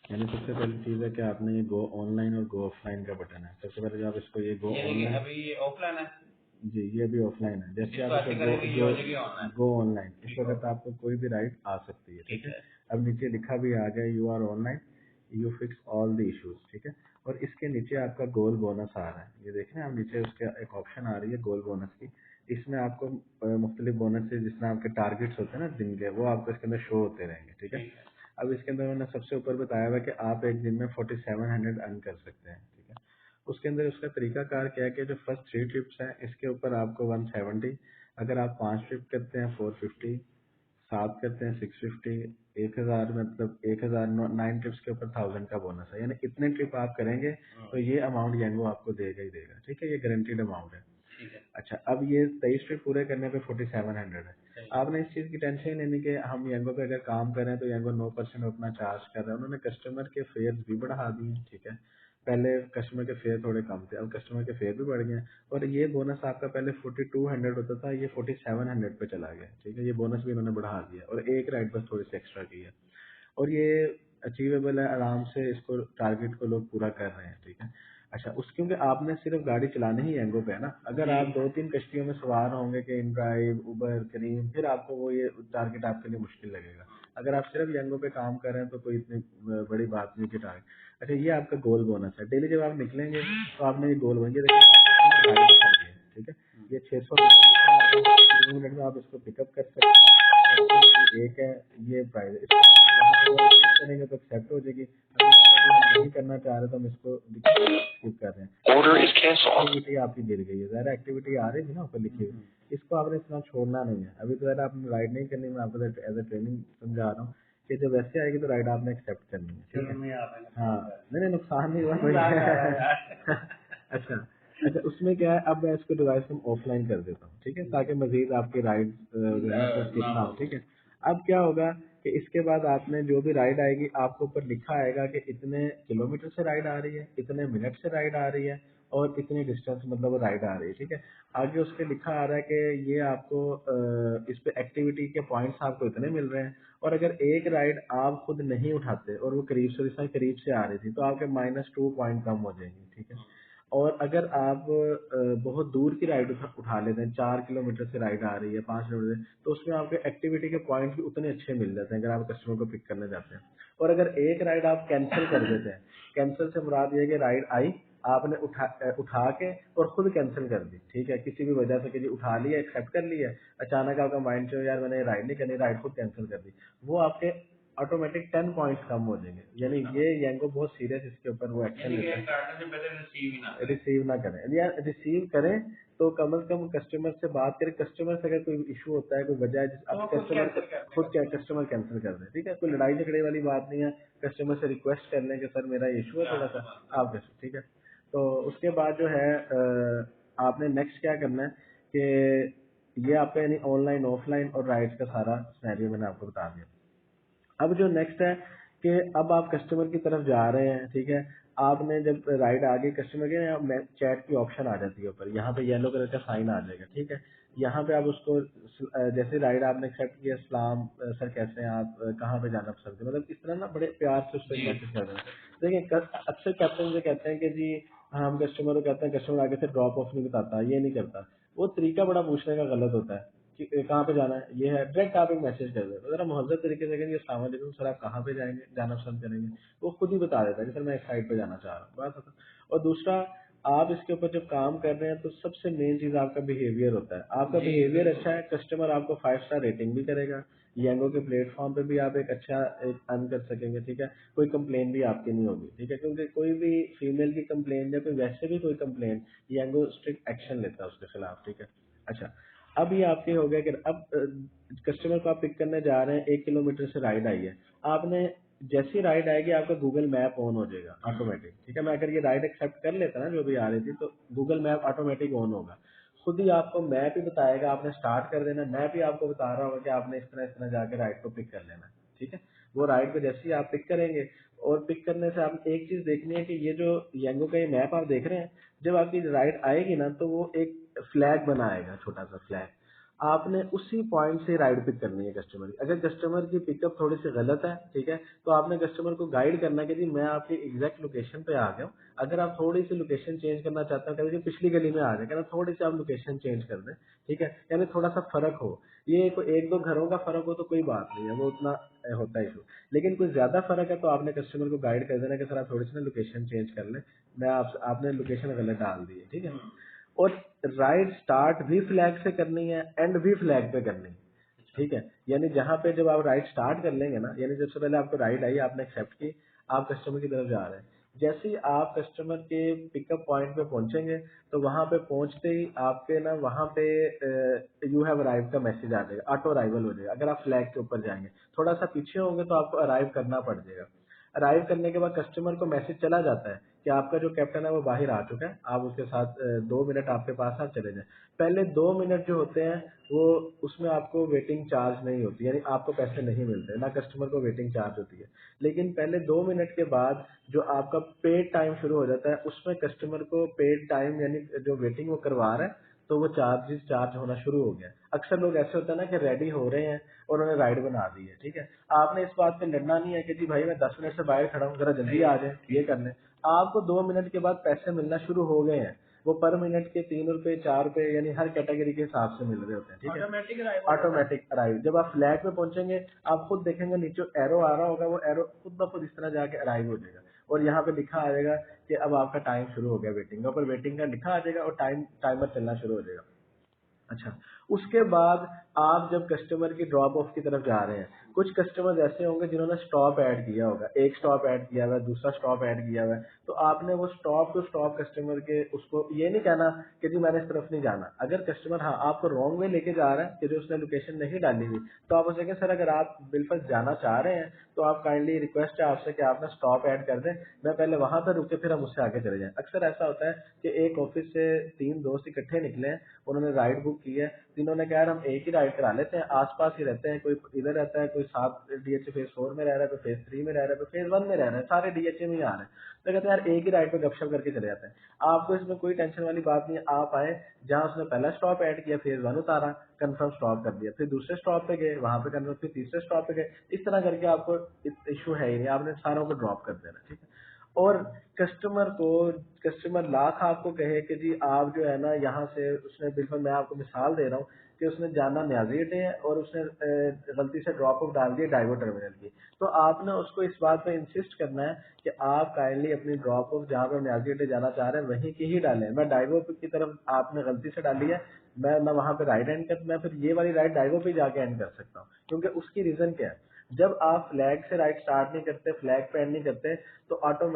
यानी सबसे पहली चीज है कि आपने ये गो ऑनलाइन और गो ऑफलाइन का बटन है। सबसे पहले जब आप इसको ये गो ऑनलाइन, अभी ये ऑफलाइन है जी ये भी ऑफलाइन है। जैसे आप इसको इसे ऐसे गो करेंगे ये हो जाएगी ऑनलाइन। गो ऑनलाइन, इस ठीक वक्त है आपको कोई भी राइड आ सकती है। ठीक ठीक है, है अब नीचे लिखा भी आ गया you are online, you fix all the issues. ठीक है, और इसके नीचे आपका गोल बोनस आ रहा है, ये देख रहे हैं आप नीचे उसके एक ऑप्शन आ रही है गोल बोनस की। इसमें आपको मुख्तलिफ बोनस से जिसमें आपके टारगेट्स होते हैं ना दिन के, वो आपको इसके अंदर शो होते रहेंगे। ठीक है, ठीक है अब इसके अंदर मैंने सबसे ऊपर बताया हुआ है कि आप एक दिन में 4700 अर्न कर सकते हैं। ठीक है, उसके अंदर उसका तरीकाकार क्या है कि जो फर्स्ट 3 ट्रिप्स हैं इसके ऊपर आपको 170, अगर आप 5 ट्रिप करते हैं 450, 7 करते हैं 650, 1000 मतलब 1000, 9 ट्रिप्स के ऊपर 1000 का बोनस है। यानी इतने ट्रिप आप करेंगे तो ये अमाउंट यांगो आपको देगा ही देगा। ठीक है, ये गारंटीड अमाउंट है। ठीक है अच्छा, अब ये 23 ट्रिप पूरे करने पे 4700 है। सही है आपने इस चीज की टेंशन ही लेनी कि हम यांगो पे अगर काम कर रहे हैं तो यांगो 9% अपना चार्ज कर रहा है। उन्होंने कस्टमर के फेयर भी बढ़ा दिए। ठीक है, पहले कस्टमर के फेयर थोड़े कम थे, अब कस्टमर के फेयर भी बढ़ गए हैं। और ये बोनस आपका पहले 4200 होता था, ये 4700 पे चला गया। ठीक है, ये बोनस भी उन्होंने बढ़ा दिया और एक राइड बस थोड़ी सी एक्स्ट्रा की है। और ये अचीवेबल है, आराम से इसको टारगेट को लोग पूरा कर रहे हैं। ठीक है, अच्छा उस क्योंकि आपने सिर्फ गाड़ी चलानी ही एंगो पे है ना। अगर आप 2-3 कश्तियों में सवार होंगे कि इन ड्राइव उबर करीम, फिर आपको वो ये टारगेट आपके लिए मुश्किल लगेगा। अगर आप सिर्फ यंगो पे काम कर रहे हैं तो कोई इतनी बड़ी बात नहीं कि टारगेट। अच्छा, ये आपका गोल बोनस है। डेली जब आप निकलेंगे तो आपने ये गोल बोनस, ये देखिए गाड़ी चल रही है। ठीक है, ये 600 मिनट में आप इसको पिकअप कर सकते हैं। एक है ये प्राइस, करेंगे तो एक्सेप्ट हो जाएगी। अगर हम नहीं करना चाह रहे तो हम इसको स्किप कर रहे हैं। ऑर्डर इज कैंसिल्ड, एक्टिविटी आपकी गिर गई है, ज़्यादा एक्टिविटी आ रही थी ना ऊपर लिखी हुई, इसको आपने इतना छोड़ना नहीं है। अभी तो ज़्यादा आपने राइड नहीं करनी, मैं आपको एज ए ट्रेनिंग समझा रहा हूँ कि जब वैसे आएगी तो राइड आपने एक्सेप्ट करनी है। ठीक है, हाँ नहीं नुकसान नहीं हुआ। अच्छा अच्छा, उसमें क्या है, अब मैं इसको डिवाइस में ऑफलाइन कर देता हूँ। ठीक है, ताकि मजीद आपकी राइड जो है वो स्किप ना हो। ठीक है, अब क्या होगा कि इसके बाद आपने जो भी राइड आएगी आपको ऊपर लिखा आएगा कि इतने किलोमीटर से राइड आ रही है, इतने मिनट से राइड आ रही है और इतनी डिस्टेंस मतलब वो राइड आ रही है। ठीक है, आगे उसके लिखा आ रहा है कि ये आपको इस पे एक्टिविटी के पॉइंट्स आपको इतने मिल रहे हैं। और अगर एक राइड आप खुद नहीं उठाते और वो करीब से आ रही थी तो आपके -2 पॉइंट कम हो जाएंगे। ठीक है, और अगर आप बहुत दूर की राइड उठा लेते हैं, 4 किलोमीटर से राइड आ रही है, 5 किलोमीटर से, तो उसमें आपके एक्टिविटी के पॉइंट भी उतने अच्छे मिल जाते हैं अगर आप कस्टमर को पिक करने जाते हैं। और अगर एक राइड आप कैंसिल कर देते हैं, कैंसिल से मुराद ये है कि राइड आई, आपने उठा के और खुद कैंसिल कर दी। ठीक है, किसी भी वजह से कि जी उठा लिया, एक्सेप्ट कर लिया, अचानक आपका माइंड से यार मैंने राइड नहीं करनी, राइड खुद कैंसिल कर दी, वो आपके ऑटोमेटिक 10 पॉइंट्स कम हो जाएंगे। यानी ये यांगो बहुत सीरियस इसके ऊपर वो एक्शन लेता है। रिसीव ना करें, या रिसीव करें तो कम से कम कस्टमर से बात करें। कस्टमर से अगर कोई इशू होता है, कोई वजह है, अब कस्टमर खुद क्या कस्टमर कैंसिल कर दें। ठीक है, कोई लड़ाई झगड़े वाली बात नहीं है, कस्टमर से रिक्वेस्ट कर लें कि सर मेरा इशू है थोड़ा सा, आप ठीक है। तो उसके बाद जो है आपने नेक्स्ट क्या करना है कि ये आपका यानी ऑनलाइन ऑफलाइन और राइड्स का सारा सिनेरियो मैंने आपको बता दिया। अब जो नेक्स्ट है कि अब आप कस्टमर की तरफ जा रहे हैं। ठीक है, आपने जब राइड आ गई कस्टमर के, चैट की ऑप्शन आ जाती है ऊपर, यहाँ पे येलो कलर का साइन आ जाएगा। ठीक है, यहाँ पे आप उसको जैसे राइड आपने एक्सेप्ट किया, सलाम सर कैसे हैं आप, कहाँ पे जाना पसंद है, मतलब इस तरह ना बड़े प्यार से उसको मैसेज कर देना। देखिए अक्सर कैप्टन जो कहते हैं कि जी हम कस्टमर को कहते हैं, कस्टमर आगे से ड्रॉप ऑफ नहीं बताता, ये नहीं करता, वो तरीका बड़ा पूछने का गलत होता है कि कहाँ पे जाना है, ये है डायरेक्ट आप एक मैसेज कर देते हो। जरा मुहज़्ज़ब तरीके से कहेंगे अस्सलाम वालेकुम सर आप कहाँ पे जाएंगे, जाना पसंद करेंगे, वो खुद ही बता देता है कि सर मैं एक साइड पे जाना चाह रहा हूँ, बात खत्म। और दूसरा, आप इसके ऊपर जब काम कर रहे हैं तो सबसे मेन चीज आपका बिहेवियर होता है। आपका बिहेवियर अच्छा है, कस्टमर आपको 5 स्टार रेटिंग भी करेगा, यांगो के प्लेटफॉर्म पे भी आप एक अच्छा एक अर्न कर सकेंगे। ठीक है, कोई कंप्लेन भी आपकी नहीं होगी। ठीक है, क्योंकि कोई भी फीमेल की कंप्लेन या कोई वैसे भी कोई कंप्लेन, यांगो स्ट्रिक्ट एक्शन लेता है उसके खिलाफ। ठीक है, अच्छा अब ये आपके हो गया कि अब कस्टमर को आप पिक करने जा रहे हैं, 1 किलोमीटर से राइड आई है, आपने जैसी राइड आएगी आपका गूगल मैप ऑन हो जाएगा ऑटोमेटिक। ठीक है, मैं अगर ये राइड एक्सेप्ट कर लेता ना जो भी आ रही थी तो गूगल मैप ऑटोमेटिक ऑन होगा, खुद ही आपको मैप ही बताएगा, आपने स्टार्ट कर देना, मैप ही आपको बता रहा होगा कि आपने इस तरह जाके राइड को पिक कर लेना। ठीक है, वो राइड को जैसे ही आप पिक करेंगे, और पिक करने से आप एक चीज देखनी है कि ये जो यंगो का ये मैप आप देख रहे हैं, जब आपकी राइड आएगी ना तो वो एक फ्लैग बनाएगा, छोटा सा फ्लैग, आपने उसी पॉइंट से राइड पिक करनी है कस्टमर की। अगर कस्टमर की पिकअप थोड़ी सी गलत है, ठीक है, तो आपने कस्टमर को गाइड करना है कि जी मैं आपकी एग्जैक्ट लोकेशन पे आ गया हूँ, अगर आप थोड़ी सी लोकेशन चेंज करना चाहते हो, कहते पिछली गली में आ जाए, कहना थोड़ी सी आप लोकेशन चेंज कर दें, ठीक है, यानी थोड़ा सा फर्क हो। ये कोई एक दो घरों का फर्क हो तो कोई बात नहीं है, वो उतना होता है इशू। लेकिन कोई ज्यादा फर्क है तो आपने कस्टमर को गाइड कर देना कि सर आप थोड़ी सी ना लोकेशन चेंज कर लें, मैं आपने लोकेशन गलत डाल दी है, ठीक है। और राइड स्टार्ट भी फ्लैग से करनी है, एंड भी फ्लैग पे करनी है, ठीक है। यानी जहां पे जब आप राइड स्टार्ट कर लेंगे ना, यानी जब से पहले आपको राइड आई, आपने एक्सेप्ट की, आप कस्टमर की तरफ जा रहे हैं, जैसे ही आप कस्टमर के पिकअप पॉइंट पे पहुंचेंगे, तो वहां पे पहुंचते ही आपके ना वहां पे यू हैव अराइव का मैसेज आ जाएगा, ऑटो अराइवल हो जाएगा। अगर आप फ्लैग के ऊपर जाएंगे, थोड़ा सा पीछे होंगे तो आपको अराइव करना पड़ जाएगा। अराइव करने के बाद कस्टमर को मैसेज चला जाता है कि आपका जो कैप्टन है वो बाहर आ चुका है, आप उसके साथ 2 मिनट आपके पास आप चले जाएं। पहले 2 मिनट जो होते हैं वो, उसमें आपको वेटिंग चार्ज नहीं होती, यानी आपको पैसे नहीं मिलते, ना कस्टमर को वेटिंग चार्ज होती है। लेकिन पहले 2 मिनट के बाद जो आपका पेड टाइम शुरू हो जाता है, उसमें कस्टमर को पेड टाइम यानी जो वेटिंग वो करवा रहा है, तो वो चार्जेस चार्ज होना शुरू हो गया। अक्सर लोग ऐसे होता है ना कि रेडी हो रहे हैं और उन्होंने राइड बना दी है, ठीक है। आपने इस बात पे लड़ना नहीं है कि जी भाई मैं 10 मिनट से बाहर खड़ा हूँ, जरा जल्दी आ जाए, ये कर लें। आपको 2 मिनट के बाद पैसे मिलना शुरू हो गए हैं, वो पर मिनट के 3 रुपए 4 रुपए, यानी हर कैटेगरी के हिसाब से मिल रहे होते हैं, ठीक है। ऑटोमेटिक अराइव जब आप फ्लैग पे पहुंचेंगे, आप खुद देखेंगे नीचे एरो आ रहा होगा, वो एरो खुद ब खुद इस तरह जाके अराइव हो जाएगा, और यहाँ पे लिखा आ जाएगा कि अब आपका टाइम शुरू हो गया वेटिंग का, ऊपर वेटिंग का लिखा आ जाएगा और टाइमर चलना शुरू हो जाएगा। अच्छा, उसके बाद आप जब कस्टमर की ड्रॉप ऑफ की तरफ जा रहे हैं, कुछ कस्टमर्स ऐसे होंगे जिन्होंने स्टॉप ऐड किया होगा, एक स्टॉप ऐड किया हुआ है, दूसरा स्टॉप ऐड किया हुआ है, तो आपने वो स्टॉप टू स्टॉप कस्टमर के उसको ये नहीं कहना कि जी मैंने इस तरफ नहीं जाना। अगर कस्टमर हाँ आपको रॉन्ग वे लेके जा रहा है कि जो उसने लोकेशन नहीं डाली हुई, तो आप उसे कहें सर अगर आप बिलफर्स्ट जाना चाह रहे हैं तो आप काइंडली रिक्वेस्ट है आपसे कि आप ना स्टॉप ऐड कर दें, मैं पहले वहां पर रुके फिर हम उससे आगे चले जाएं। अक्सर ऐसा होता है कि एक ऑफिस से 3 दोस्त इकट्ठे निकले हैं, उन्होंने राइड बुक की है, तीनों ने कहा यार हम एक ही राइड करा लेते हैं, आसपास ही रहते हैं, कोई इधर रहता है, कोई 7 DHA फेज 4 में रह रहा है, कोई फेज 3 में रह रहा है, कोई फेज 1 में रह रहा है, सारे DHA में ही आ रहे हैं, तो कहते हैं यार एक ही राइड पे गपशप करके चले जाते हैं। आपको इसमें कोई टेंशन वाली बात नहीं है, आप आए, जहां उसने पहला स्टॉप ऐड किया फेज 1 उतारा, कंफर्म स्टॉप कर दिया, फिर दूसरे स्टॉप पे गए, वहां पे कंफर्म, फिर तीसरे स्टॉप पे गए, इस तरह करके आपको इशू है ही नहीं, आपने सारों को ड्रॉप कर देना, ठीक है। और कस्टमर को, कस्टमर लाख आपको कहे कि जी आप जो है ना यहाँ से, उसने बिल्कुल, मैं आपको मिसाल दे रहा हूँ कि उसने जाना न्याजी अड्डे है और उसने गलती से ड्रॉप ऑफ डाल दिया डाइवो टर्मिनल की, तो आपने उसको इस बात पे इंसिस्ट करना है कि आप काइंडली अपनी ड्रॉप ऑफ जहाँ पे न्याजी अड्डे जाना चाह रहे हैं वहीं की ही डालें। मैं डाइवो की तरफ आपने गलती से डाली है, मैं ना वहां पे राइड एंड कर, मैं फिर ये वाली राइड डाइवो पे जाके एंड कर सकता हूँ, क्योंकि उसकी रीजन क्या है, जब आप फ्लैग से राइड स्टार्ट नहीं करते, फ्लैग पे एंड नहीं करते, तो ऑटोमेटिक